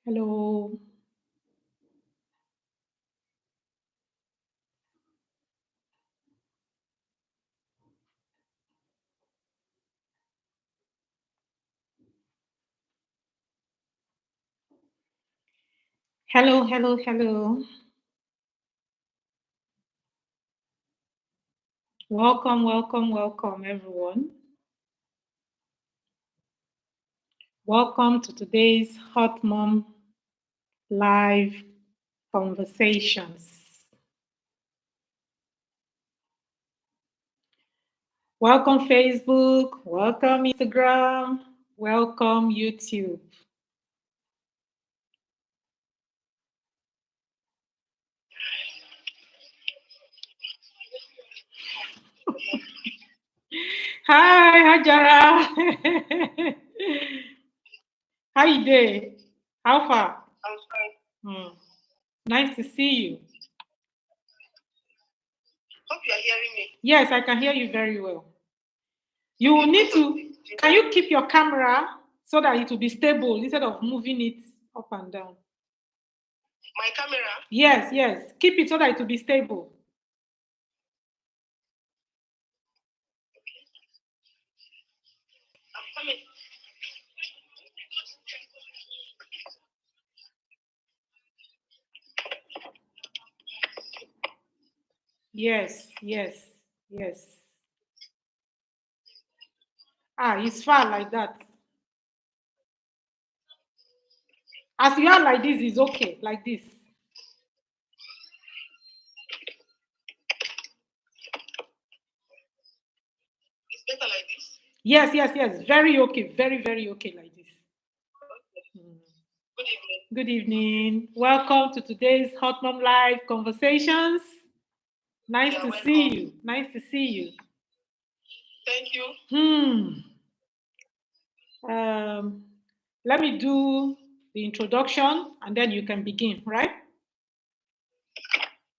Hello. Hello, hello, hello. Welcome, welcome, welcome, everyone. Welcome to today's Hot Mom Live Conversations. Welcome, Facebook. Welcome, Instagram. Welcome, YouTube. Hi, Hajara. How you doing? How far? I'm fine. Nice to see you. Hope you are hearing me. Yes, I can hear you very well. You will need to, can you keep your camera so that it will be stable instead of moving it up and down? My camera? Yes, yes. Keep it so that it will be stable. I'm coming. Yes, yes, yes. It's far like that. As you are like this, is okay, like this. It's better like this? Yes, yes, yes. Very okay. Very, very okay like this. Mm. Good evening. Good evening. Welcome to today's Hot Mom Live Conversations. Nice to see you. Nice to see you. Thank you. Let me do the introduction and then you can begin, right?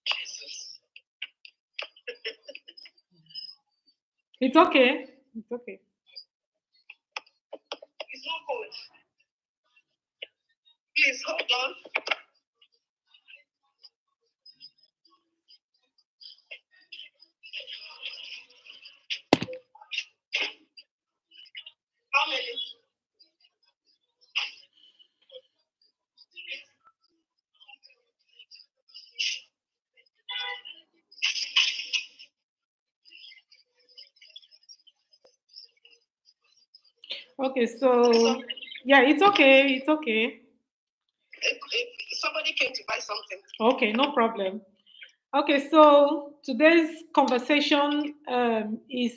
Jesus. It's okay. It's okay. It's not cold. Please hold on. How many? Okay, so yeah, it's okay. It's okay. If somebody came to buy something. Okay, no problem. Okay, so today's conversation is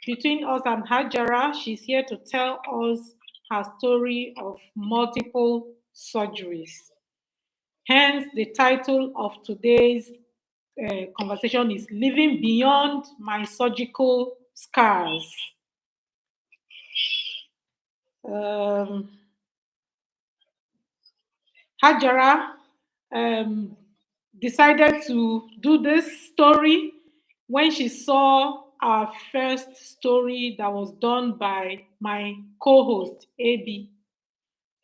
between us and Hajara. She's here to tell us her story of multiple surgeries. Hence, the title of today's conversation is Living Beyond My Surgical Scars. Hajara decided to do this story when she saw our first story that was done by my co-host, Ebi.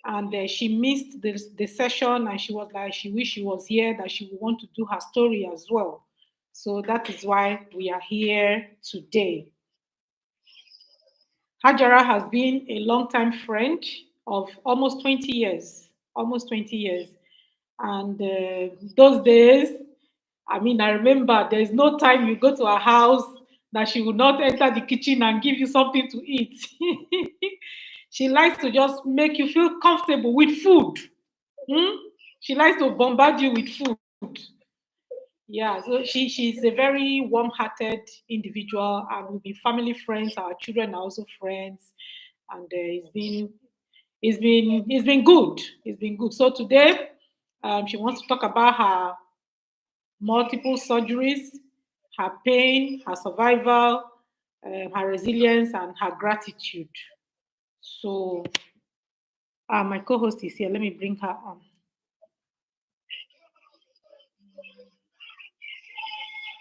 And she missed the session and she was like, she wished she was here, that she would want to do her story as well. So that is why we are here today. Hajara has been a long-time friend of almost 20 years, almost 20 years. And those days, I mean, I remember there's no time you go to her house that she would not enter the kitchen and give you something to eat. She likes to just make you feel comfortable with food. She likes to bombard you with food. Yeah, so she's a very warm-hearted individual, and we've been family friends. Our children are also friends, and it's been good. It's been good. So today, she wants to talk about her multiple surgeries, her pain, her survival, her resilience, and her gratitude. So, my co-host is here. Let me bring her on.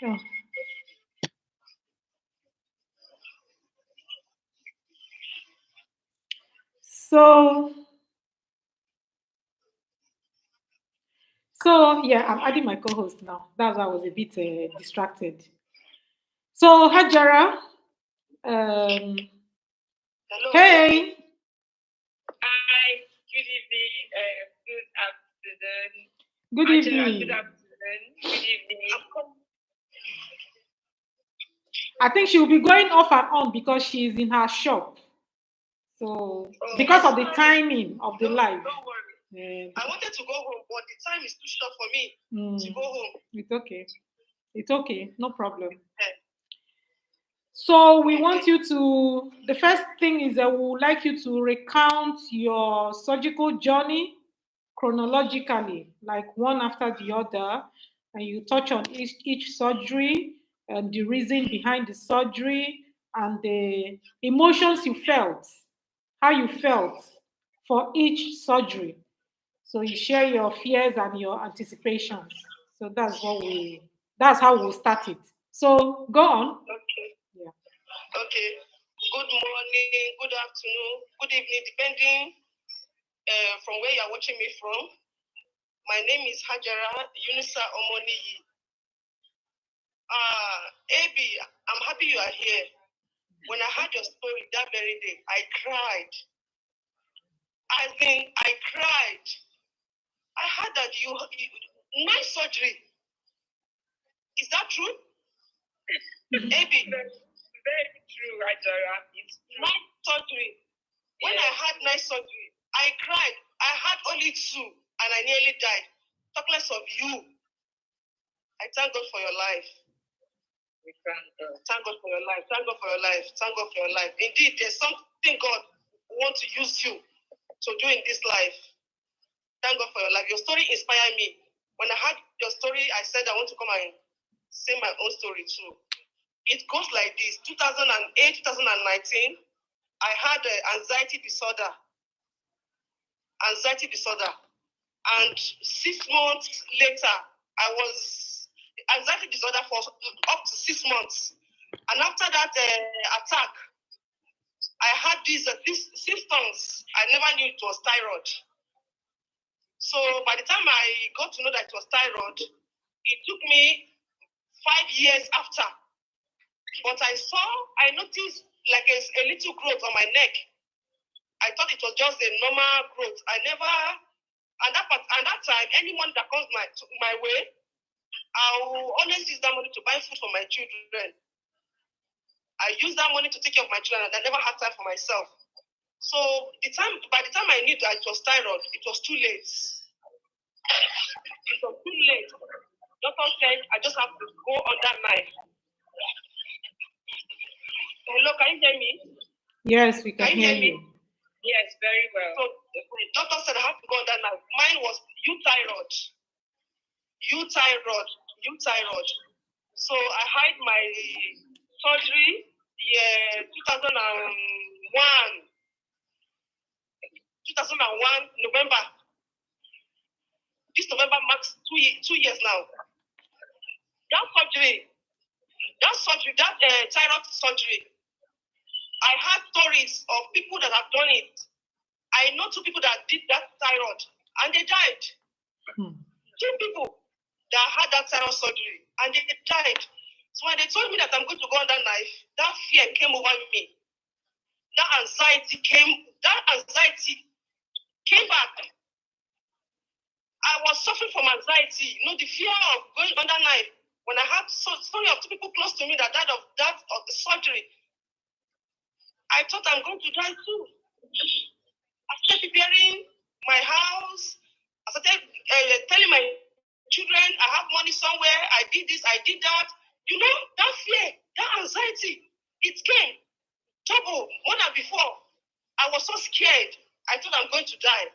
Oh. So, So yeah, I'm adding my co-host now. That's why I was a bit distracted. So Hajara, um, Hello, Amy. hey, Hi, good evening, good afternoon. good Hajara, good evening. afternoon, good evening. I think she will be going off and on because she's in her shop. So Oh, because of the sorry. timing of the live. Don't worry. I wanted to go home, but the time is too short for me to go home. It's okay. It's okay. No problem. Eh, So we want okay. you to, the first thing is that we would like you to recount your surgical journey chronologically, like one after the other, and you touch on each surgery and the reason behind the surgery and the emotions you felt, how you felt for each surgery. So you share your fears and your anticipations. So that's how we'll start it. So go on. Okay. Yeah. Okay. Good morning, good afternoon, good evening, depending from where you're watching me from. My name is Hajara Yunisa Omoniyi. Ebi, I'm happy you are here. When I heard your story that very day, I cried. I cried. I heard that you night surgery. Is that true? Ebi. Very true, Hajara. It's true. Night surgery. When I had night surgery, I cried. I had only two, and I nearly died. Talk less of you. I thank God for your life. We thank God. Thank God for your life. Thank God for your life. Thank God for your life. Indeed, there's something God wants to use you to do in this life. Thank God for your life. Your story inspired me. When I heard your story, I said I want to come and say my own story too. It goes like this: 2008, 2019, I had anxiety disorder. And 6 months later, I was anxiety disorder for up to 6 months. And after that attack, I had these symptoms. I never knew it was thyroid. So by the time I got to know that it was thyroid, it took me 5 years after. But I noticed like a little growth on my neck. I thought it was just a normal growth. And that time, any money that comes my way, I will always use that money to buy food for my children. I use that money to take care of my children, and I never had time for myself. So by the time I knew that it was thyroid, it was too late. It was too late. Doctor said I just have to go on that night. Hello, can you hear me? Yes, we can hear you. Yes, very well. So the doctor said I have to go on that night. Mine was euthyroid. So I had my surgery 2001 November. This November marks 2 years now. That thyroid surgery, I had stories of people that have done it. I know 2 people that did that thyroid and they died. 2 people that had that thyroid surgery and they died. So when they told me that I'm going to go on that knife, that fear came over me. That anxiety came back. I was suffering from anxiety, the fear of going under knife. When I had story of 2 people close to me that died of the surgery, I thought I'm going to die too. I started preparing my house. I started telling my children I have money somewhere. I did this, I did that. That fear, that anxiety, it came. Trouble more than before. I was so scared. I thought I'm going to die.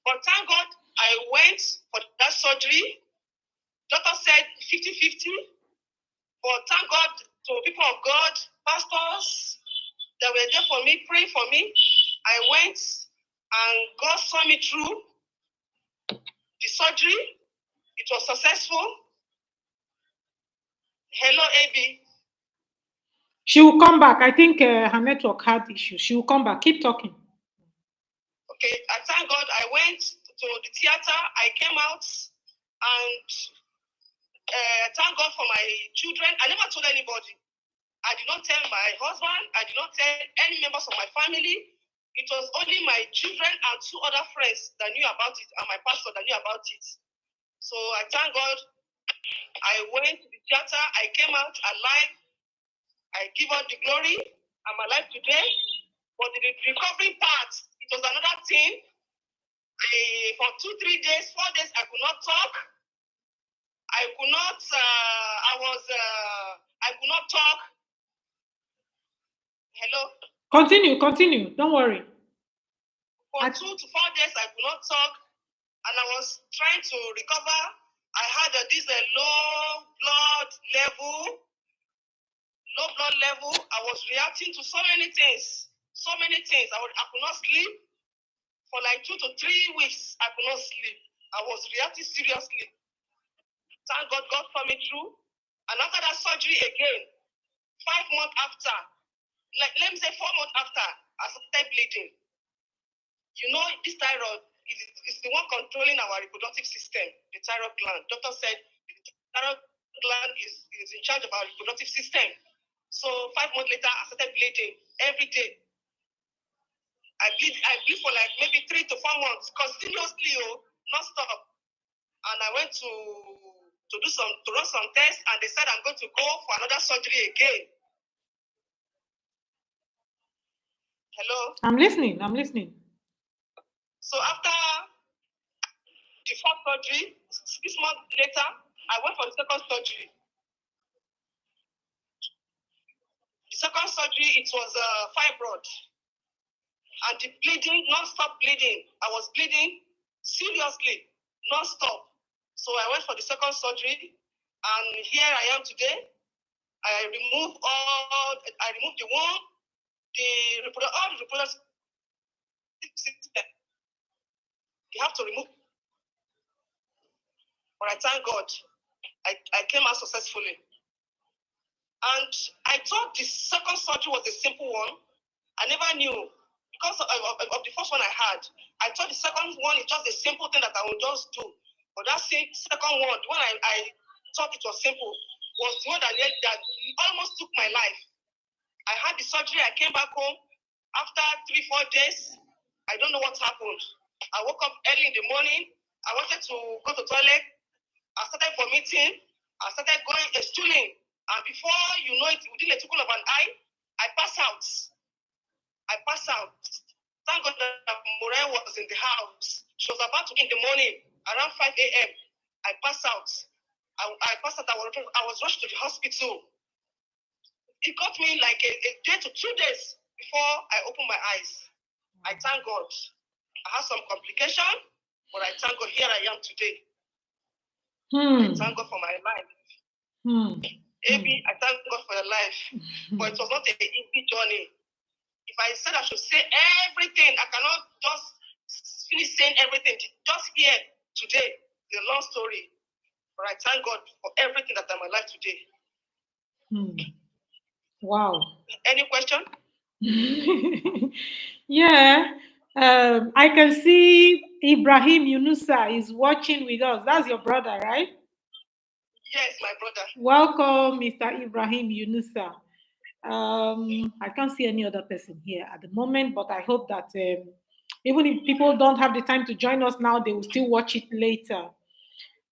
But thank God I went for that surgery. Doctor said 50-50. But thank God to people of God, pastors that were there for me, praying for me. I went and God saw me through the surgery. It was successful. Hello, Ebi. She will come back. I think her network had issues. She will come back. Keep talking. Okay, I thank God I went to the theater. I came out. And thank God for my children. I never told anybody. I did not tell my husband. I did not tell any members of my family. It was only my children and 2 other friends that knew about it, and my pastor that knew about it. So I thank God. I went to the theater. I came out alive. I give God the glory. I'm alive today. But the recovery part, it was another thing. For 2, 3 days, 4 days, I could not talk. I could not. I could not talk. Hello. Continue. Don't worry. For 2 to 4 days, I could not talk, and I was trying to recover. I had this low blood level. I was reacting to so many things. I could not sleep for like 2 to 3 weeks. I could not sleep. I was reacting seriously. Thank God, God saw me through. And after that surgery again, 5 months after, let me say 4 months after, I started bleeding. You know, this thyroid is the one controlling our reproductive system, the thyroid gland. Doctor said the thyroid gland is in charge of our reproductive system. So 5 months later, I started bleeding every day. I bleed for like maybe 3 to 4 months, continuously, non-stop. And I went to run some tests, and they said I'm going to go for another surgery again. Hello? I'm listening. So after the first surgery, 6 months later, I went for the second surgery. The second surgery, it was fibroid. And the bleeding, non-stop bleeding. I was bleeding seriously, non-stop. So I went for the second surgery, and here I am today. I removed the womb, all the reproductive system. You have to remove. But I thank God, I came out successfully. And I thought the second surgery was a simple one. I never knew, because of the first one I had. I thought the second one is just a simple thing that I would just do. But that second one, the one I thought it was simple, was the one that almost took my life. I had the surgery. I came back home. After 3-4 days, I don't know what happened. I woke up early in the morning. I wanted to go to the toilet. I started vomiting. I started stooling. And before you know it, within a twinkle of an eye, I passed out. Thank God that Morel was in the house. She was about to be in the morning, around 5 a.m. I passed out. I passed out. I was rushed to the hospital. It got me like a day to 2 days before I opened my eyes. I thank God. I had some complication, but I thank God here I am today. I thank God for my life. Ebi, I thank God for your life. But it was not an easy journey. If I said I should say everything, I cannot just finish saying everything. Just here today, the long story. But I thank God for everything that I'm alive today. Wow. Any question? Yeah. I can see Ibrahim Yunusa is watching with us. That's your brother, right? Yes, my brother. Welcome, Mr. Ibrahim Yunusa. I can't see any other person here at the moment, but I hope that even if people don't have the time to join us now, they will still watch it later.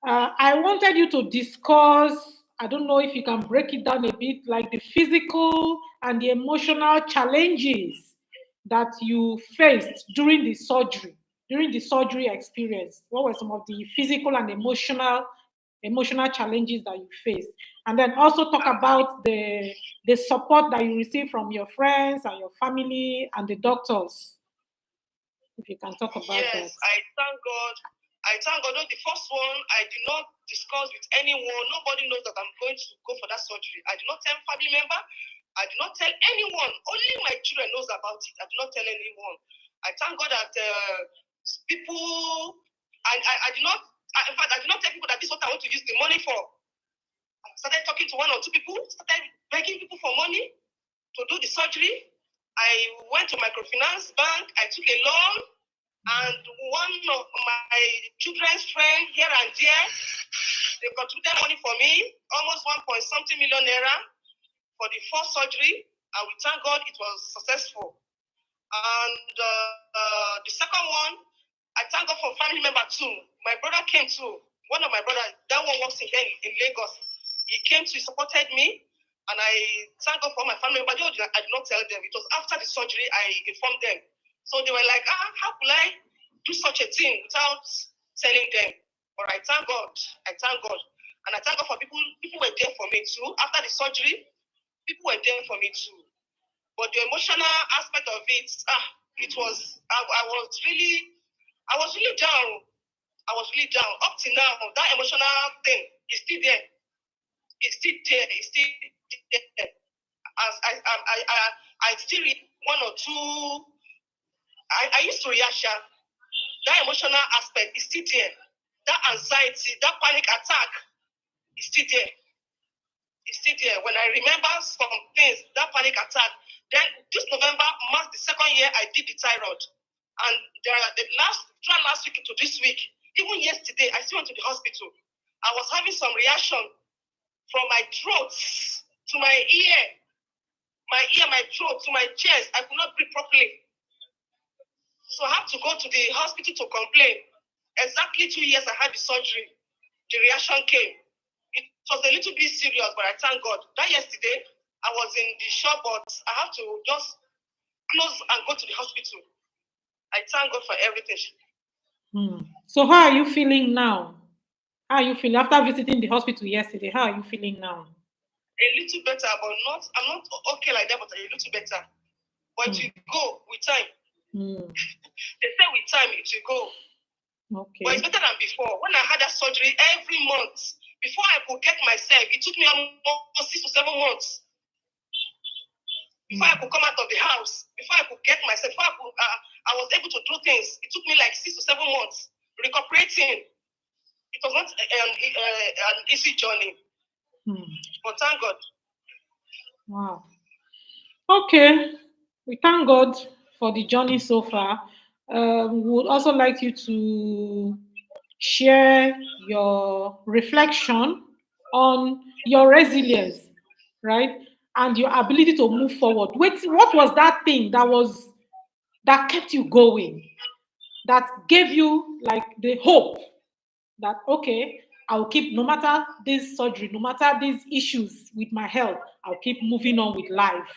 I wanted you to discuss, I don't know if you can break it down a bit, like the physical and the emotional challenges that you faced during the surgery experience. What were some of the physical and emotional challenges that you faced? And then also talk about the support that you received from your friends and your family and the doctors. If you can talk about that. Yes, I thank God. The first one, I did not discuss with anyone. Nobody knows that I'm going to go for that surgery. I did not tell family member. I did not tell anyone. Only my children knows about it. I did not tell anyone. I thank God that people, I did not, in fact, I did not tell people that this is what I want to use the money for. I started talking to 1 or 2 people, started begging people for money to do the surgery. I went to microfinance bank. I took a loan. And one of my children's friend here and there, they contributed money for me, almost 1 point something million naira for the first surgery. And we thank God it was successful. And the second one, I thank God for family member too. My brother came too. One of my brothers, that one works in Lagos. He came to, he supported me. And I thank God for my family member. I did not tell them. It was after the surgery I informed them. So they were like, how could I do such a thing without telling them? But I thank God. I thank God. And I thank God for people were there for me too. After the surgery, people were there for me too. But the emotional aspect of it, it was, I was really down. I was really down. Up to now, that emotional thing is still there. It's still there. It's still there. As I still read one or two. I used to react. That emotional aspect is still there. That anxiety, that panic attack is still there. It's still there. When I remember some things, that panic attack, then this November marks the second year I did the thyroid. And the last week to this week, even yesterday, I still went to the hospital. I was having some reaction from my throat to my ear, my throat to my chest. I could not breathe properly. So I had to go to the hospital to complain. Exactly 2 years I had the surgery. The reaction came. It was a little bit serious, but I thank God. That yesterday, I was in the shop, but I have to just close and go to the hospital. I thank God for everything. So how are you feeling now? How are you feeling after visiting the hospital yesterday? How are you feeling now? A little better, but I'm not okay like that, but a little better. But it will go with time. They say with time it will go. Okay. But it's better than before. When I had that surgery every month, before I could get myself, it took me almost 6 to 7 months. Before I could come out of the house, before I could get myself, I was able to do things. It took me like 6 to 7 months recuperating. It was not an easy journey, but thank God. Wow. Okay. We thank God for the journey so far. We would also like you to share your reflection on your resilience, right? And your ability to move forward. Wait, what was that thing that kept you going? That gave you like the hope that okay, I'll keep no matter this surgery, no matter these issues with my health, I'll keep moving on with life.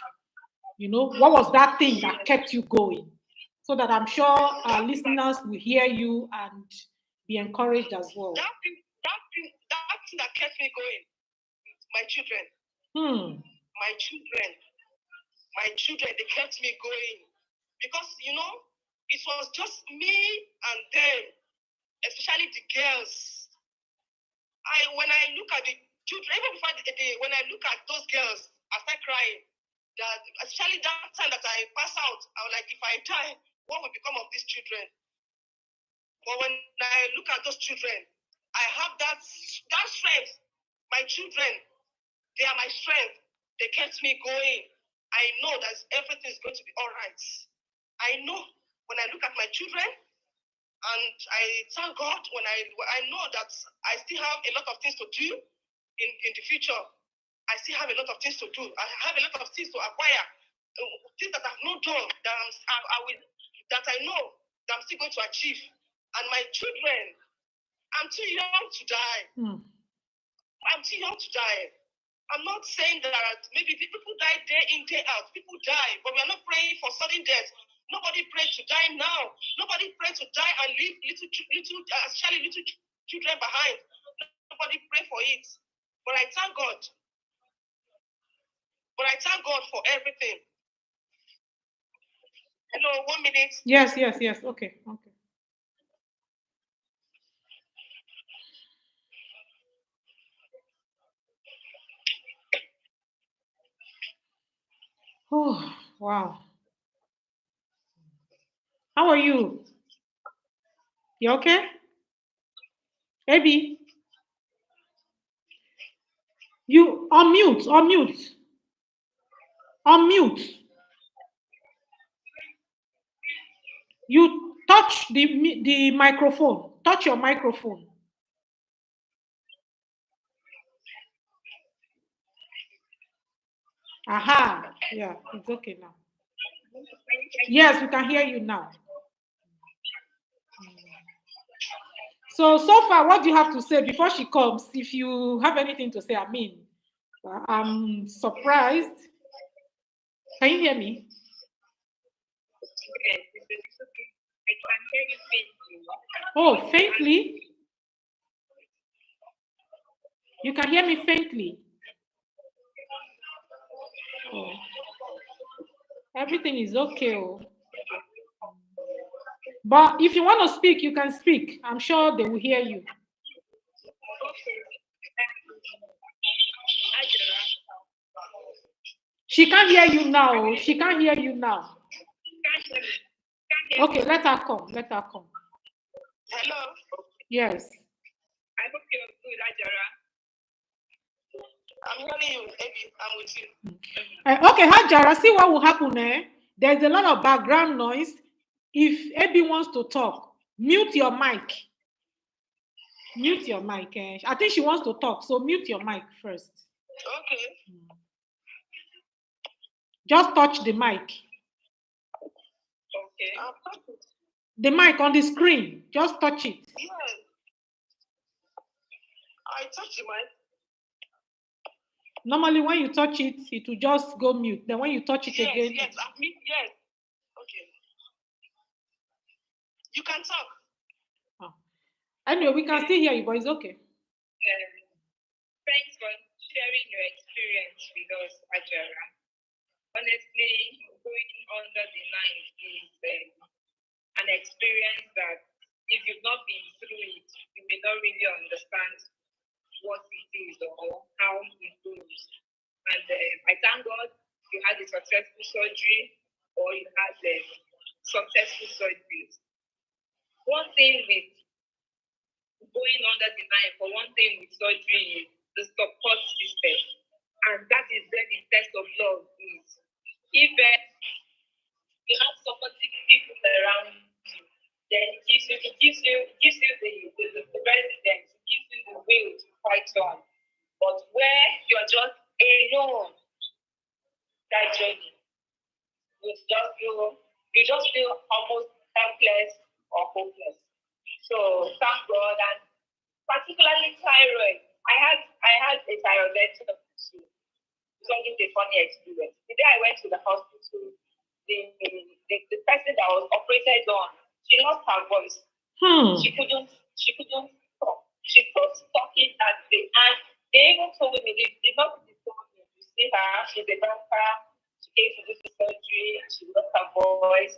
What was that thing that kept you going? So that I'm sure our listeners will hear you and be encouraged as well. That thing that kept me going, my children. My children, they kept me going. Because, it was just me and them, especially the girls. When I look at the children, even before when I look at those girls, I start crying. Especially that time that I pass out, I was like, if I die, what will become of these children? But when I look at those children, I have that strength. My children, they are my strength. They kept me going. I know that everything is going to be all right. I know when I look at my children, and I thank God when I know that I still have a lot of things to do in the future. I still have a lot of things to do. I have a lot of things to acquire, things that I've not done that I know that I'm still going to achieve. And my children, I'm too young to die. I'm too young to die. I'm not saying that maybe people die day in, day out. People die, but we are not praying for sudden death. Nobody prays to die now. Nobody prays to die and leave little children behind. Nobody pray for it. But I thank God. For everything. Hello, 1 minute. Yes. Okay. Oh, wow. How are you? You okay? Ebi, you unmute. You touch the microphone. Touch your microphone. Aha. Yeah, it's okay now. Yes, we can hear you now. So far, what do you have to say before she comes? If you have anything to say, I mean, I'm surprised. Can you hear me? Yes, it's okay. I can hear you faintly. Oh, faintly? You can hear me faintly. Oh. Everything is okay. Oh. But if you want to speak, you can speak. I'm sure they will hear you. She can't hear you now. She can't hear you now. Okay, let her come. Let her come. Hello. Yes. I hope you're good, Hajara. I'm hearing you, Ebi. I'm with you. Okay, Hajara, see what will happen. There's a lot of background noise. If Ebi wants to talk, mute your mic. Mute your mic. I think she wants to talk, so mute your mic first. Okay. Just touch the mic. Okay. The mic on the screen. Just touch it. Yes. I touched the mic. Normally, when you touch it, it will just go mute. Then when you touch it again. Yes, yes. Okay. You can talk. Oh. Anyway, we can still hear you, but it's okay. Thanks for sharing your experience with us, Hajara. Honestly, going under the knife is an experience that if you've not been through it, you may not really understand what it is or how it goes. And I thank God you had a successful surgery or you had successful surgeries. One thing with going under the knife, or one thing with surgery is the support system. And that is where the test of love is. If you have supportive people around you, then it gives you the residence, it gives you the will to fight on. But where you're just alone, that journey, you just feel almost helpless or hopeless. So thank God, and particularly thyroid. I had a thyroidectomy. It wasn't a funny experience. The day I went to the hospital, the person that was operated on, she lost her voice. She couldn't talk. She was talking that day, and they even told me they did not disturb me to see her. She's a doctor. She came to do the surgery. She lost her voice.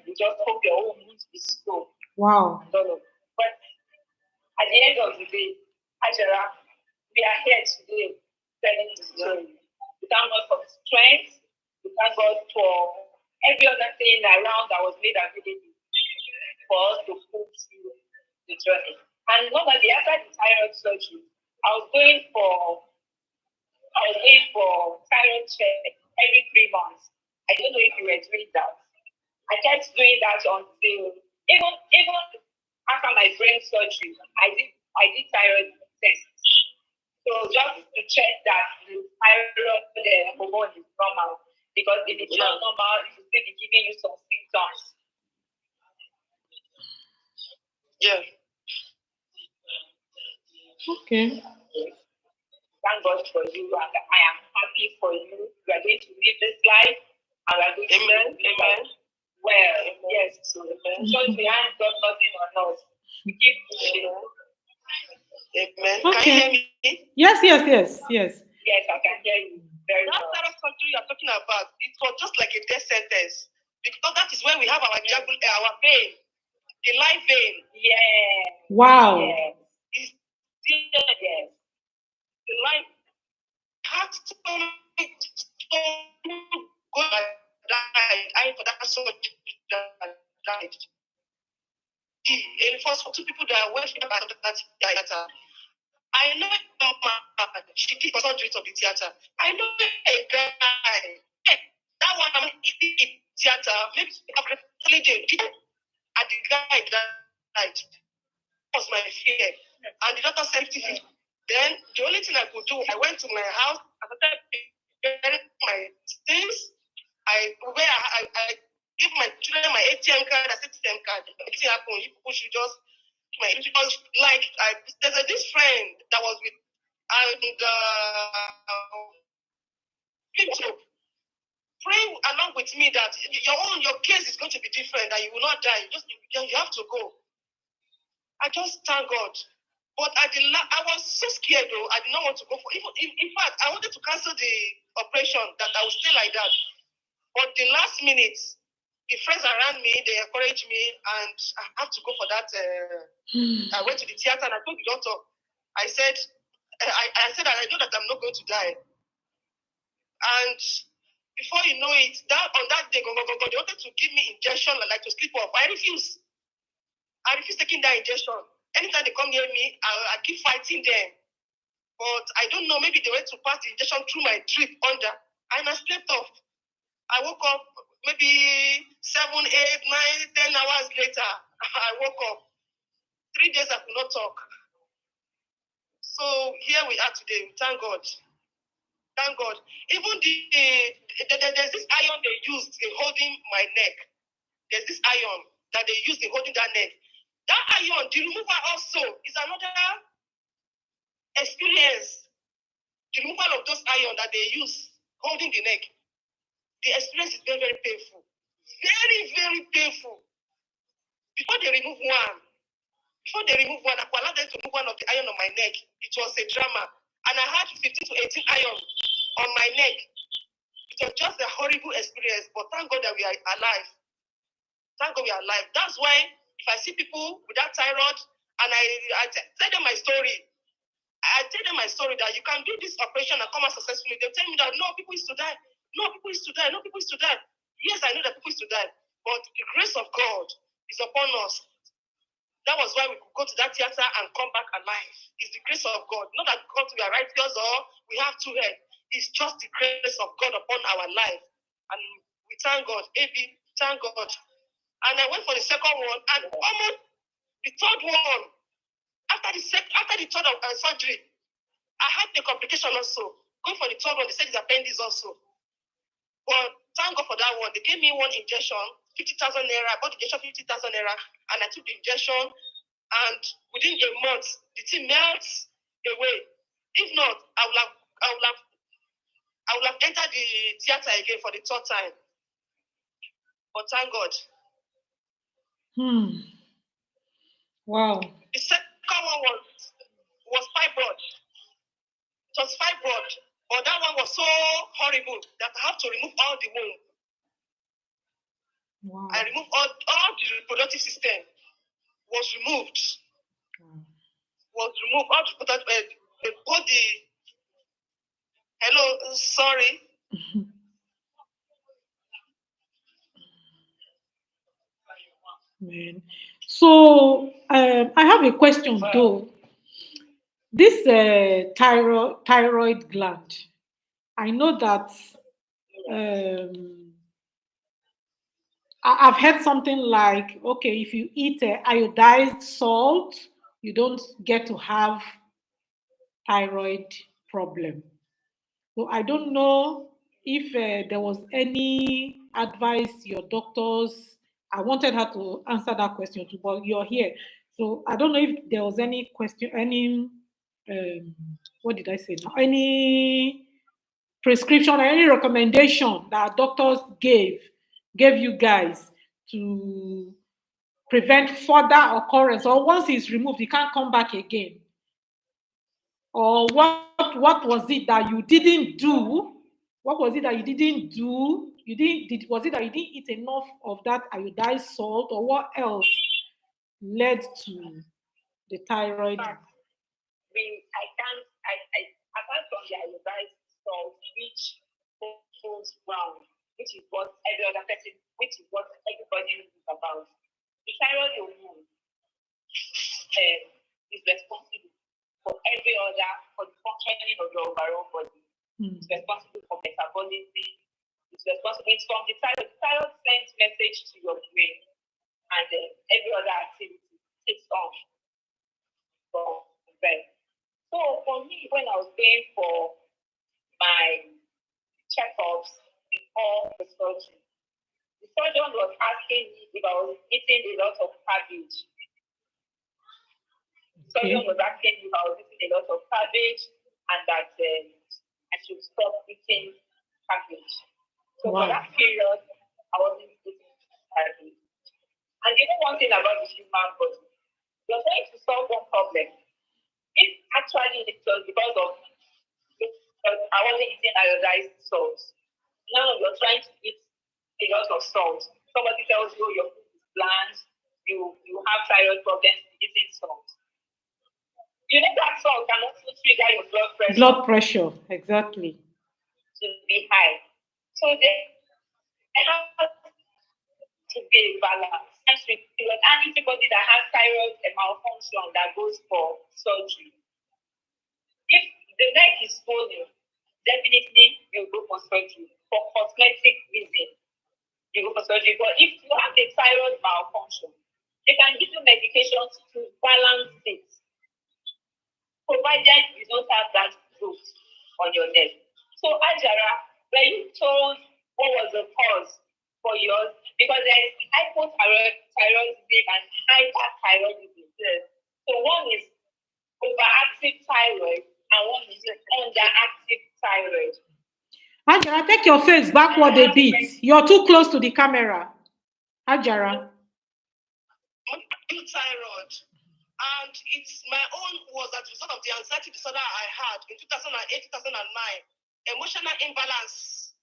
We just hope your own wound is slow. Wow. But at the end of the day, Hajara, we are here today telling the story. We thank God for strength. We thank God for every other thing around that was made available for us to pull through the journey. And normally after the thyroid surgery, I was going for thyroid check every 3 months. I don't know if you were doing that. I kept doing that until even after my brain surgery, I did thyroid tests. So just to check that the thyroid hormone is normal. Because if it's not normal, it will still be giving you some symptoms. Yeah. Okay. Thank God for you, and I am happy for you. You are going to live this life, and we are going to live well. Yes. So we haven't got nothing on us. We keep pushing. Amen. Okay. Can you hear me? Yes. Yes, I can hear you. Very that well. type of country you're talking about, it was just like a death sentence. Because that is where we have our vein, the life vein. Yeah. Wow. Yes. Yes. The life had to go I for that sort died. And for two people that went through that theater, I know a man, she did surgery of the theater. I know a guy, that one in theater, maybe at the died. That was my fear. And the doctor sent me. Then the only thing I could do, I went to my house, I started preparing my things. I give my children my ATM card, I said ATM card. Anything happen, you people should just there's this friend that was with and pray along with me that your case is going to be different, that you will not die. You have to go. I just thank God. But I was so scared though. I did not want to go for in fact, I wanted to cancel the operation, that I would stay like that. But the last minute, the friends around me, they encouraged me, and I have to go for that. I went to the theater and I told the doctor, I said that I know that I'm not going to die. And before you know it, on that day, they wanted to give me injection like to sleep off. I refuse taking that injection. Anytime they come near me, I keep fighting them. But I don't know, maybe they went to pass the injection through my drip under, and I slept off. I woke up maybe 7, 8, 9, 10 hours later. I woke up. 3 days I could not talk. So here we are today. Thank God. Thank God. Even there's this iron they used in holding my neck. There's this iron that they used in holding that neck. That iron, the removal also is another experience. The removal of those iron that they use holding the neck. The experience is very, very painful. Very, very painful. Before they remove one, I allowed them to remove one of the iron on my neck. It was a drama. And I had 15 to 18 iron on my neck. It was just a horrible experience, but thank God that we are alive. Thank God we are alive. That's why if I see people with that thyroid and I tell them my story, that you can do this operation and come out successfully, they tell me that no, people used to die. No, people used to die. No, people used to die. Yes, I know that people used to die, but the grace of God is upon us. That was why we could go to that theater and come back alive. It's the grace of God. Not that because we are righteous or we have two heads. It's just the grace of God upon our life. And we thank God. Ebi, thank God. And I went for the second one, and almost the third one, after the third surgery, I had the complication also. Going for the third one, they said it's appendix also. But thank God for that one. They gave me one injection, 50,000 naira. I bought the injection 50,000 naira, and I took the injection, and within a month, the thing melts away. If not, I would have entered the theater again for the third time. But thank God. Wow. The second one was fibroid. It was fibroid, but that one was so horrible that I have to remove all the womb. Wow. I removed all the reproductive system was removed. Was removed. All the body. Hello, sorry. Man. So I have a question though. This thyroid gland, I know that I've heard something like, okay, if you eat iodized salt, you don't get to have thyroid problem. So I don't know if there was any advice your doctors. I wanted her to answer that question too, but you're here, so I don't know if there was any question, any what did I say now? Any prescription or any recommendation that doctors gave you guys to prevent further occurrence, or once it's removed, it can't come back again. Or what was it that you didn't do? What was it that you didn't do? Was it that you didn't eat enough of that iodized salt, or what else led to the thyroid? I can't. Apart from the iodized salt, which goes brown, which is what every other person, which is what everybody knows about. The thyroid hormone is responsible for the functioning of your overall body. It's responsible for metabolism. It's responsible. It's from the thyroid. The thyroid sends message to your brain, and every other activity takes on from them. So for me, when I was going for my checkups before the surgery, the surgeon was asking me if I was eating a lot of cabbage. The surgeon was asking me if I was eating a lot of cabbage and that I should stop eating cabbage. So for that period, I wasn't eating cabbage. And you know one thing about the human body, you're trying to solve one problem. If actually it was because I wasn't eating iodized salt. Now you're trying to eat a lot of salt. Somebody tells you your food is bland, you have thyroid problems eating salt. You know that salt can also trigger your blood pressure. Blood pressure, exactly. To be high. So they have to be balanced. And anybody that has thyroid malfunction that goes for surgery. If the neck is swollen, definitely you go for surgery. For cosmetic reasons, you go for surgery. But if you have the thyroid malfunction, they can give you medications to balance it, provided you don't have that growth on your neck. So, Hajara, were you told what was the cause for yours? Because there is hypothyroidism and hyperthyroidism. So one is overactive thyroid and one is underactive thyroid. Hajara, take your face backward a bit. You're too close to the camera. Hajara. Thyroid. And it's my own was as a result of the anxiety disorder I had in 2008, 2009. Emotional imbalance.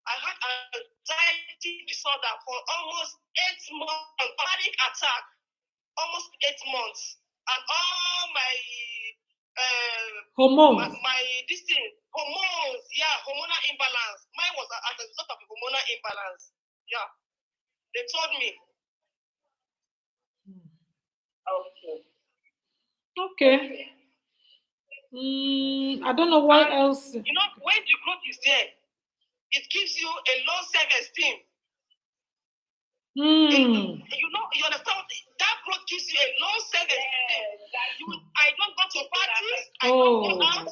I had anxiety disorder for almost 8 months, panic attack, almost 8 months. And all my hormones. Hormones, hormonal imbalance. Mine was as a result of hormonal imbalance. Yeah. They told me. Okay. I don't know what else. You know, when the growth is there, it gives you a low self-esteem. You understand? That growth gives you a low self-esteem. I don't go to parties. I don't go out.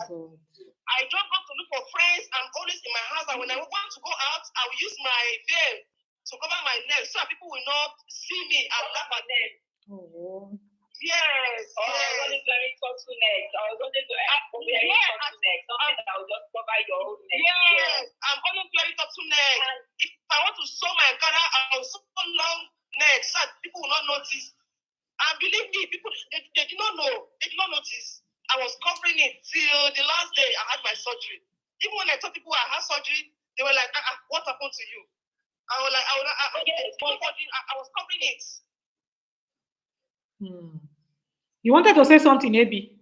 I don't go to look for friends. I'm always in my house. And when I want to go out, I will use my veil to cover my neck so that people will not see me and laugh at them. Yes. I was only wearing turtleneck. I was only wearing turtleneck. Something that will just cover your whole neck. Yes. I'm only wearing turtleneck. If I want to sew my Ghana, I'll sew long neck so that people will not notice. And believe me, people they did not know. They did not notice. I was covering it till the last day I had my surgery. Even when I told people I had surgery, they were like, what happened to you? I was like, I was covering it. You wanted to say something, Ebi?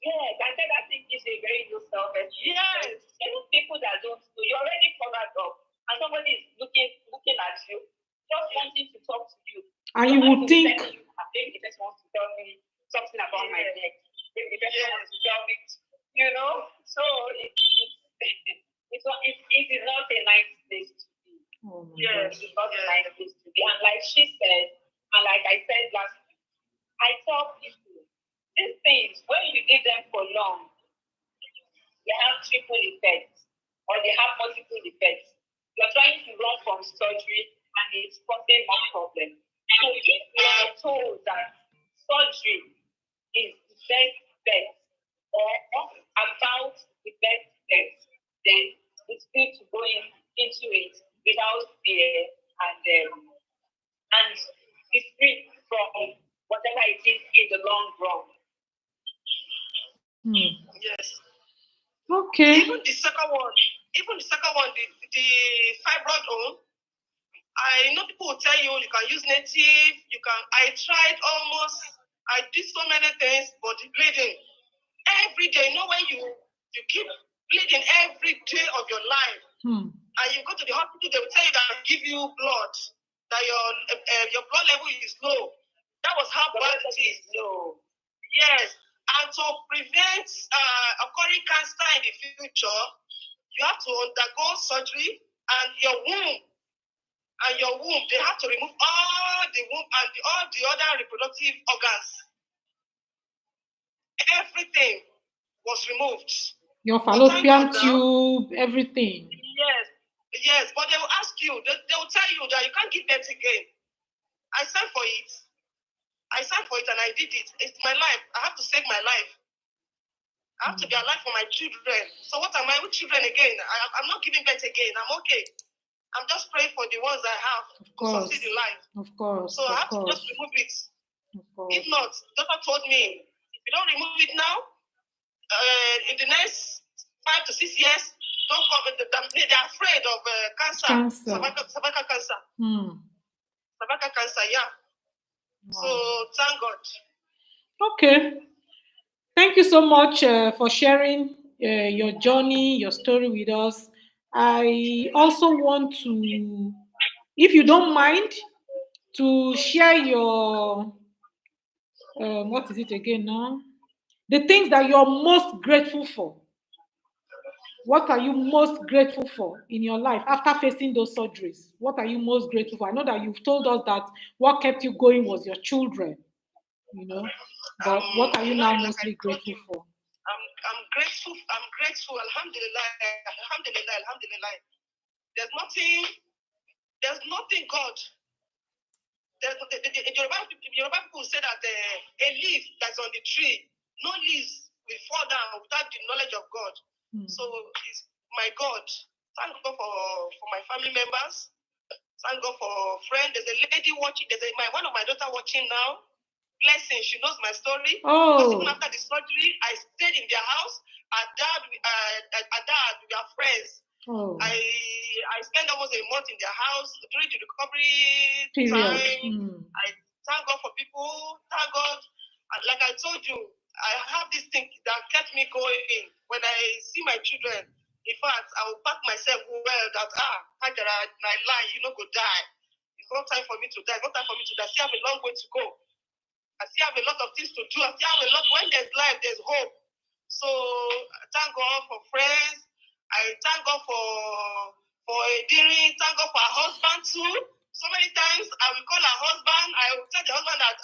Yes, I said that thing is a very low self-esteem. Yes. Even people that don't know, you're already covered up, and somebody is looking at you, just wanting to talk to you. And you would think, maybe the person wants to tell me something about my neck. Maybe the person wants to tell me, you know. So it is not a nice place to be. Yes, it's not a nice place to be. And like she said, and like I said last week, I tell people, these things, when you give them for long, they have triple effects or they have multiple effects. You're trying to run from surgery and it's causing more problems. So if you are told that surgery is the best bet or about the best bet, then it's good to go into it without fear and be free from whatever it is in the long run. Yes. Okay. Even the second one, the fibroid one, I know people will tell you can use native, I tried I did so many things, but the bleeding, every day, you know when you keep bleeding every day of your life, and you go to the hospital, they will tell you that give you blood, that your blood level is low. That was how bad it is. Low. Yes. And to prevent occurring cancer in the future, you have to undergo surgery, and your womb and your womb, they have to remove all the womb and all the other reproductive organs. Everything was removed. Your But thank fallopian God now. tube, everything. Yes, but they will ask you, they will tell you that you can't give birth again. I signed for it. And I did it. It's my life. I have to save my life. I have to be alive for my children. So what am I with children again? I'm not giving birth again. I'm okay. I'm just praying for the ones I have to succeed in life. Of course. So I have to just remove it. If not, doctor told me, if you don't remove it now, in the next 5 to 6 years, don't come. They're afraid of cancer. Cervical cancer. Cervical cancer, yeah. Wow. So thank God. Okay. Thank you so much for sharing your journey, your story with us. I also want to, if you don't mind, to share your, what is it again now? The things that you're most grateful for. What are you most grateful for in your life after facing those surgeries? What are you most grateful for? I know that you've told us that what kept you going was your children, you know, but what are you now mostly grateful for? I'm grateful. Alhamdulillah. There's nothing God. The Yoruba people say that a leaf that's on the tree, no leaves will fall down without the knowledge of God. So it's my God. Thank God for my family members. Thank God for friends. There's a lady watching. One of my daughter watching now. Blessing. She knows my story. Because even after the surgery, I stayed in their house. Our dad, we are friends. I spent almost a month in their house during the recovery time. I thank God for people. Thank God. Like I told you, I have this thing that kept me going. When I see my children, in fact, I will pack myself well that, Hajara, my life, go die. It's not time for me to die. It's not time for me to die. I still have a long way to go. I still have a lot of things to do. I still have a lot. When there's life, there's hope. So thank God for friends. I thank God for Ediri. Thank God for her husband too. So many times I will call her husband. I will tell the husband that,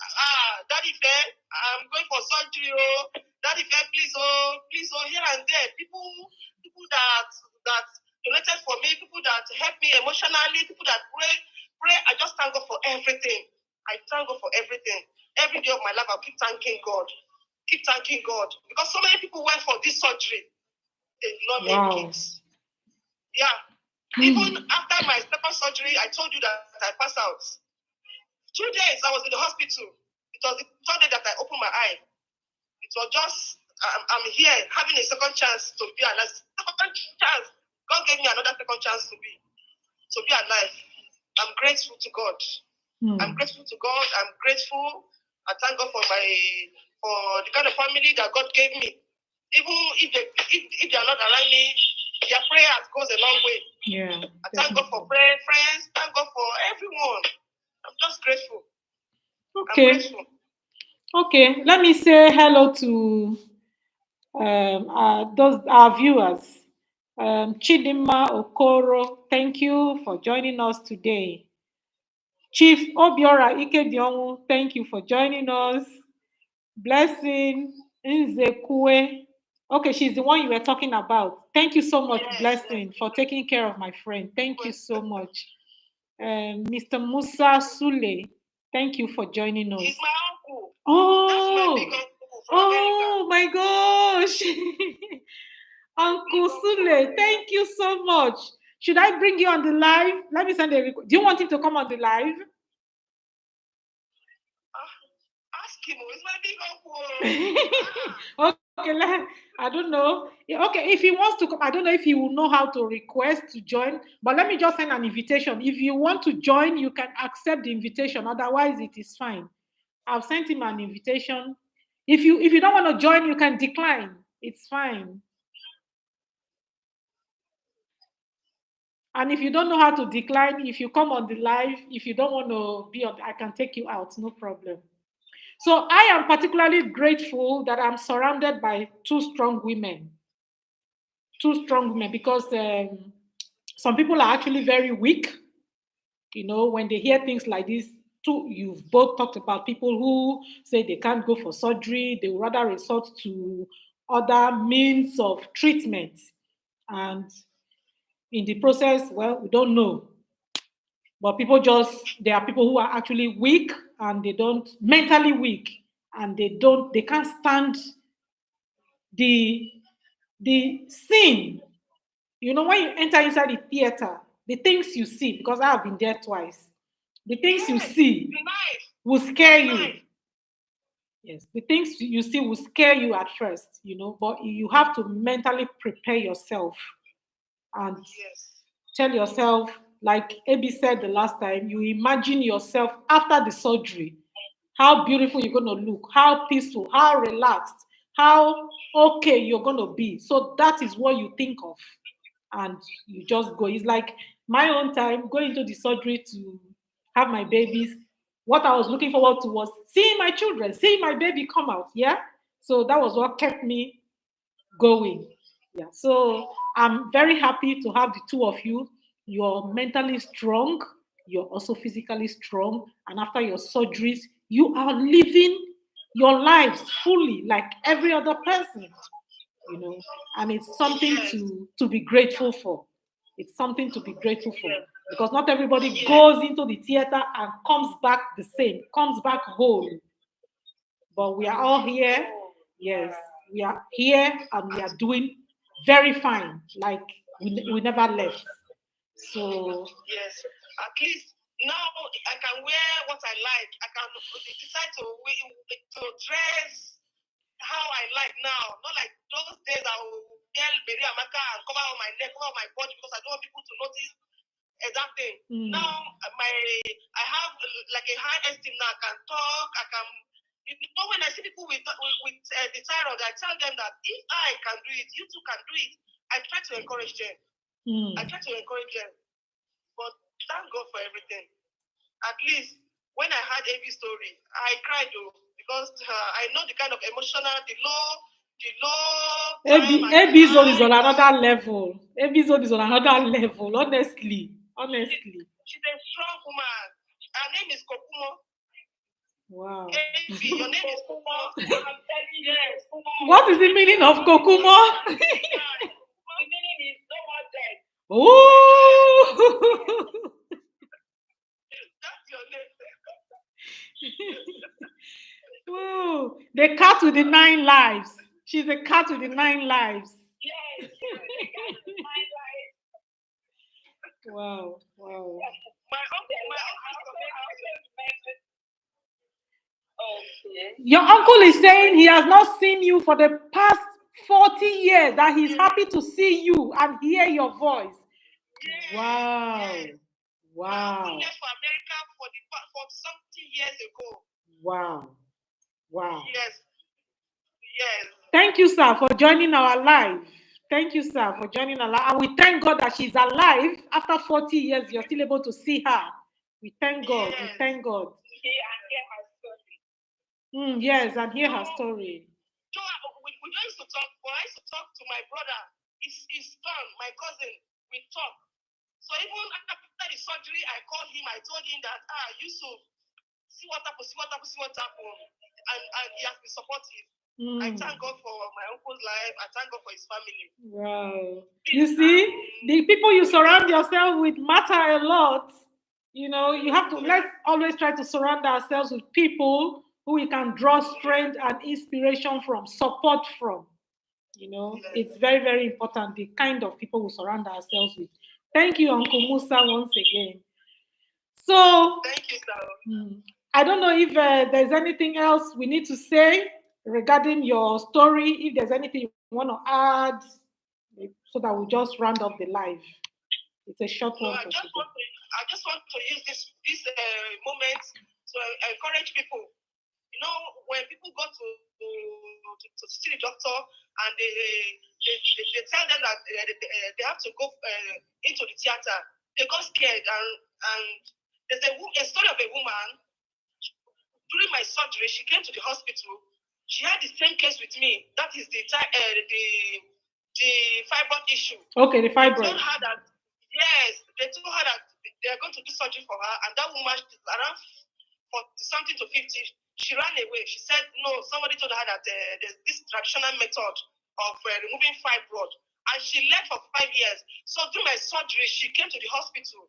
Daddy Fair, I'm going for surgery. Oh, Daddy Fair, please, here and there. People that donated for me, people that help me emotionally, people that pray. I just thank God for everything. I thank God for everything. Every day of my life, I'll keep thanking God. Keep thanking God. Because so many people went for this surgery. They did not make it. Yeah. Even after my second surgery, I told you that I passed out. 2 days I was in the hospital. It was the third day that I opened my eye. It was just, I'm here having a second chance to be alive. Second chance. God gave me another second chance to be alive. I'm grateful to God. I'm grateful to God. I'm grateful. I thank God for the kind of family that God gave me. Even if they are not around me, their prayers goes a long way. Yeah. I thank God for friends. Thank God for everyone. I'm just grateful. Okay. I'm grateful. Okay. Let me say hello to our viewers. Chidima Okoro, thank you for joining us today. Chief Obiora Ikedionwu, thank you for joining us. Blessing Nzekwe. Okay, she's the one you were talking about. Thank you so much, Blessing, for taking care of my friend. Thank you so much. Mr. Musa Sule, thank you for joining us. He's my uncle. Oh my gosh. Uncle Sule, thank you so much. Should I bring you on the live? Let me send a request. Do you want him to come on the live? Ask him. He's my big uncle. Okay, I don't know. Okay, if he wants to come, I don't know if he will know how to request to join, but let me just send an invitation. If you want to join, you can accept the invitation. Otherwise, it is fine. I've sent him an invitation. If you don't want to join, you can decline. It's fine. And if you don't know how to decline, if you come on the live, if you don't want to be on, I can take you out, no problem. So I am particularly grateful that I'm surrounded by two strong women. Two strong women, because some people are actually very weak. When they hear things like this, too, you've both talked about people who say they can't go for surgery, they would rather resort to other means of treatment. And in the process, well, we don't know. But there are people who are actually weak and they don't, mentally weak, and they can't stand the scene. When you enter inside the theater, the things you see, because I have been there twice, the things you see will scare you. Yes, the things you see will scare you at first, but you have to mentally prepare yourself and tell yourself, like Ebi said the last time, you imagine yourself after the surgery, how beautiful you're going to look, how peaceful, how relaxed, how okay you're going to be. So that is what you think of, and you just go. It's like my own time going to the surgery to have my babies. What I was looking forward to was seeing my children, seeing my baby come out. Yeah. So that was what kept me going. Yeah. So I'm very happy to have the two of you. You're mentally strong, you're also physically strong. And after your surgeries, you are living your lives fully like every other person, and it's something to be grateful for. It's something to be grateful for, because not everybody goes into the theater and comes back the same, comes back whole. But we are all here. Yes, we are here and we are doing very fine. Like we never left. So yes, at least now I can wear what I like. I can decide to dress how I like now. Not like those days I will wear Mary Amaka and cover all my neck, cover all my body, because I don't want people to notice that thing. Now I have like a high esteem now. I can talk. I can. When I see people with the thyroid, I tell them that if I can do it, you too can do it. I try to encourage them. But thank God for everything. At least when I heard Ebi's story, I cried though, because I know the kind of emotional, the low. Ebi's zone is on another level. Ebi's zone is on another level. Honestly. She's a strong woman. Her name is Kokumo. Wow. Ebi, your name is Kokumo. I'm telling you. Yes. What is the meaning of Kokumo? The meaning is no more dead. Oh. That's your name. Whoa. The cat with the 9 lives. She's a cat with the 9 lives. Yes, the cat with 9 lives. Wow. My uncle Your uncle is saying he has not seen you for the past 40 years, that he's happy to see you and hear your voice. Yes. Wow. Yes. My uncle left for America for something years ago. Wow. Yes. Thank you, sir, for joining our live. And we thank God that she's alive after 40 years. You're still able to see her. We thank God. Yes. We thank God. Hear her story. Yes, and hear her story. So we don't used to talk, but I used to talk to my brother, his son, my cousin. We talk. So even after the surgery, I called him. I told him that, Yusuf, see what happened. And he has been supportive. I thank God for my uncle's life. I thank God for his family. Wow. You see, the people you surround yourself with matter a lot. You have to, let's always try to surround ourselves with people who we can draw strength and inspiration from, support from. It's very, very important, the kind of people we surround ourselves with. Thank you, Uncle Musa, once again. So, thank you, sir. I don't know if there's anything else we need to say regarding your story. If there's anything you want to add, so that we just round up the live. It's a short one. I just want to use this moment to encourage people. When people go to see the doctor and they tell them that they have to go into the theater, they got scared. And there's a story of a woman. During my surgery, she came to the hospital. She had the same case with me. That is the fibroid issue. Okay, the fibroid. They told her that they are going to do surgery for her, and that woman is around 40 something to 50. She ran away. She said, no, somebody told her that there's this traditional method of removing fibroid. And she left for 5 years. So during my surgery, she came to the hospital.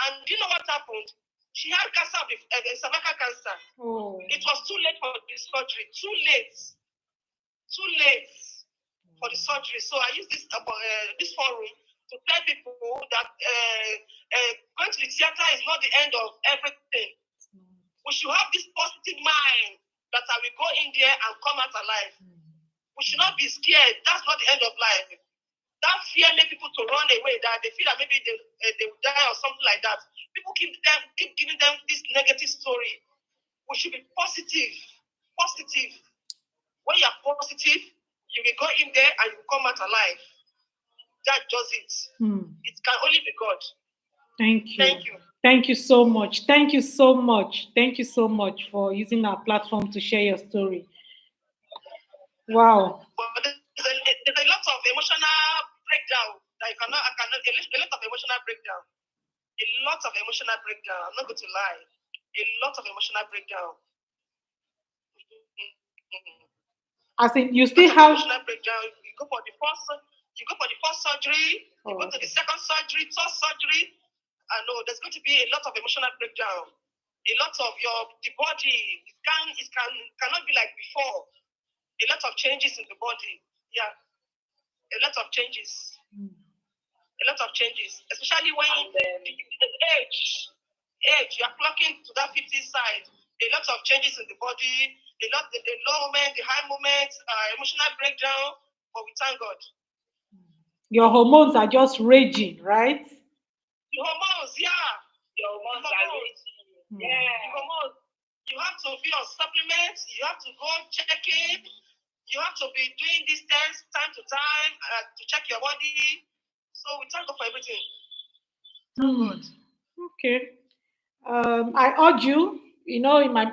And do you know what happened? She had cancer of cervical cancer. Oh. It was too late for the surgery. Too late. Too late for the surgery. So I use this forum to tell people that going to the theater is not the end of everything. We should have this positive mind that I will go in there and come out alive. We should not be scared. That's not the end of life. That fear makes people to run away, that they feel that maybe they will die or something like that. People keep giving them this negative story. We should be positive. Positive. When you are positive, you will go in there and you will come out alive. That does it. It can only be God. Thank you. Thank you. Thank you so much. Thank you so much. Thank you so much for using our platform to share your story. Wow. But there's a lot of emotional breakdown that a lot of emotional breakdown. A lot of emotional breakdown. I'm not going to lie. A lot of emotional breakdown. As in, you still have emotional breakdown. You go for the first surgery. You go to the second surgery, third surgery. I know there's going to be a lot of emotional breakdown. A lot of the body cannot be like before. A lot of changes in the body. Yeah. A lot of changes. A lot of changes. Especially when the age, you are clocking to that 50 side. A lot of changes in the body. The low moment, the high moments, emotional breakdown. But we thank God. Your hormones are just raging, right? The hormones, yeah. Your hormones are raging. Yeah. The hormones. You have to be on supplements. You have to go check it. You have to be doing these tests time to time to check your body. So we thank God for everything. Thank God. Okay. I urge you,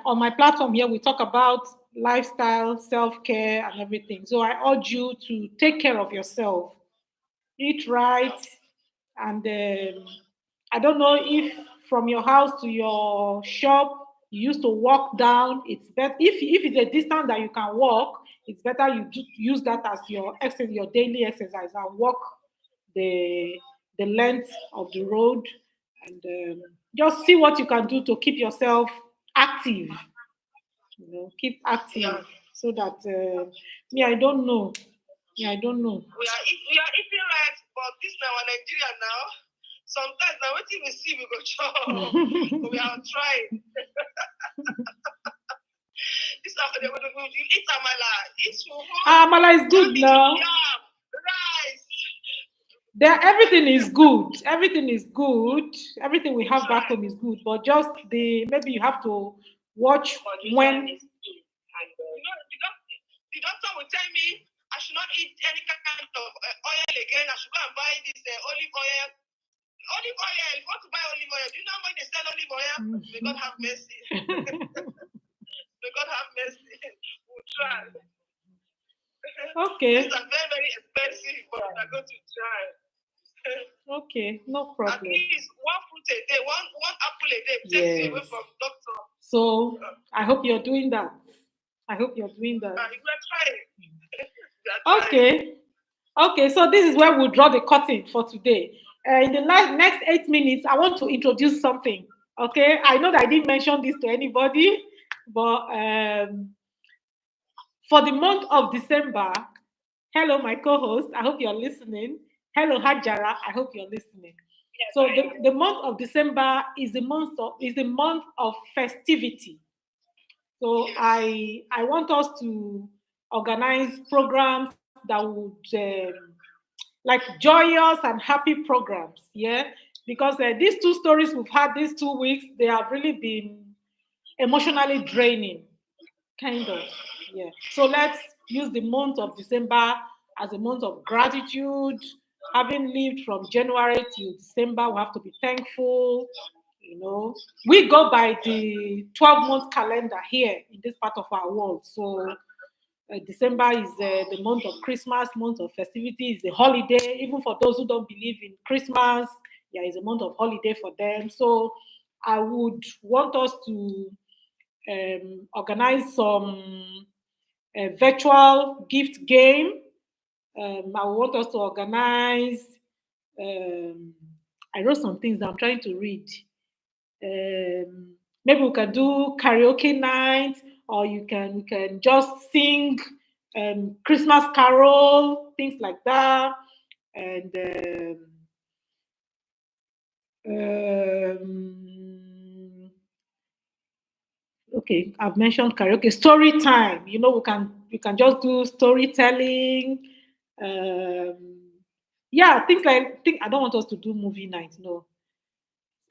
on my platform here, we talk about lifestyle, self-care, and everything. So I urge you to take care of yourself, eat right, and I don't know if from your house to your shop you used to walk down. It's better if it's a distance that you can walk. It's better you use that as your daily exercise, and walk the length of the road, and just see what you can do to keep yourself active. Keep active so that I don't know. I don't know. We are eating right, but this now Nigeria now. Sometimes now what we see we go chop. We are trying. This after you eat amala. Amala is good now. Rice. Everything is good. Everything is good. Everything we have back home is good. But just maybe you have to watch when. The doctor will tell me I should not eat any kind of oil again. I should go and buy this olive oil. Olive oil. If you want to buy olive oil, do you know when they sell olive oil? May God have mercy. May God have mercy. We'll try. Okay. These are very, very expensive, but we're going to try. Okay, no problem. At least one fruit a day, one apple a day takes you away from doctor. So I hope you're doing that. We're trying. Okay, so this is where we'll draw the curtain for today. In the next 8 minutes, I want to introduce something. Okay, I know that I didn't mention this to anybody, but for the month of December, hello, my co-host, I hope you're listening. Hello, Hajara, I hope you're listening. Yes, so the month of December is the month of festivity. So I want us to organize programs that would like joyous and happy programs, because these two stories we've had these 2 weeks, they have really been emotionally draining, kind of. So let's use the month of December as a month of gratitude. Having lived from January to December, we have to be thankful. We go by the 12-month calendar here in this part of our world. So December is the month of Christmas, month of festivity, is the holiday. Even for those who don't believe in Christmas, Yeah, it's a month of holiday for them. So I would want us to organize some virtual gift game. I want us to organize. Um, I wrote some things that I'm trying to read. Maybe we can do karaoke night, or you can just sing Christmas carol, things like that, and um, okay, I've mentioned karaoke. Story time. We can just do storytelling. Um, yeah, things like think. I don't want us to do movie night. No,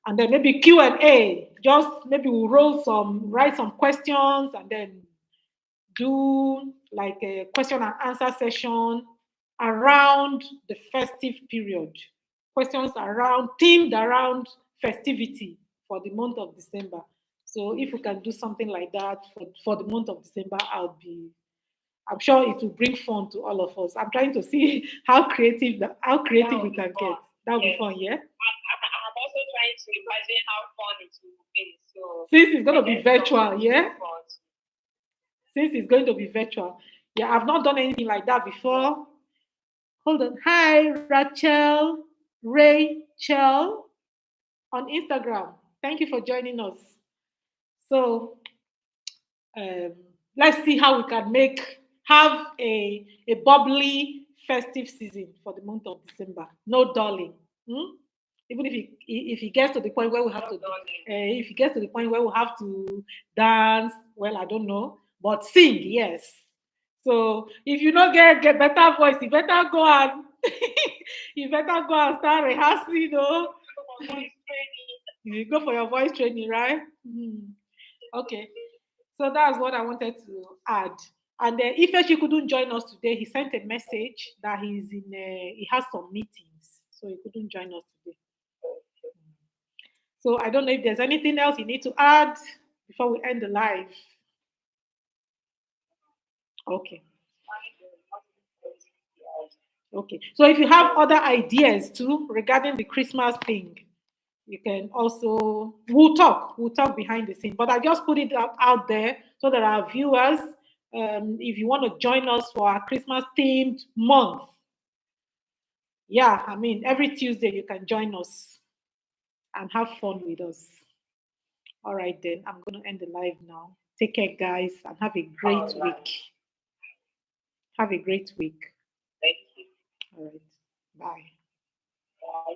and then maybe Q&A. Just maybe we'll write some questions, and then do like a question and answer session around the festive period. Questions themed around festivity for the month of December. So if we can do something like that for the month of December, I'm sure it will bring fun to all of us. I'm trying to see how creative we can get. That'll be fun, yeah. I'm also trying to imagine how fun it will be. So Since it's going to be virtual, yeah. Since it's going to be virtual, yeah, I've not done anything like that before. Hold on. Hi, Rachel on Instagram. Thank you for joining us. So um, let's see how we can have a bubbly festive season for the month of December. No dulling. Hmm? Even if it gets to the point where we have to, if it gets to the point where we have to dance, well, I don't know, but sing, yes. So if you don't get better voice, you better go and start rehearsing, You go for your voice training, right? Okay. So that's what I wanted to add. And Ifechi couldn't join us today. He sent a message that he has some meetings, so he couldn't join us today. So I don't know if there's anything else you need to add before we end the live. Okay. Okay. So if you have other ideas too regarding the Christmas thing, you can also we'll talk behind the scene. But I just put it out there so that our viewers, if you want to join us for our Christmas themed month, yeah, I mean every Tuesday you can join us and have fun with us. All right, then I'm going to end the live now. Take care, guys, and have a great week. Have a great week. Thank you. All right. Bye. Bye.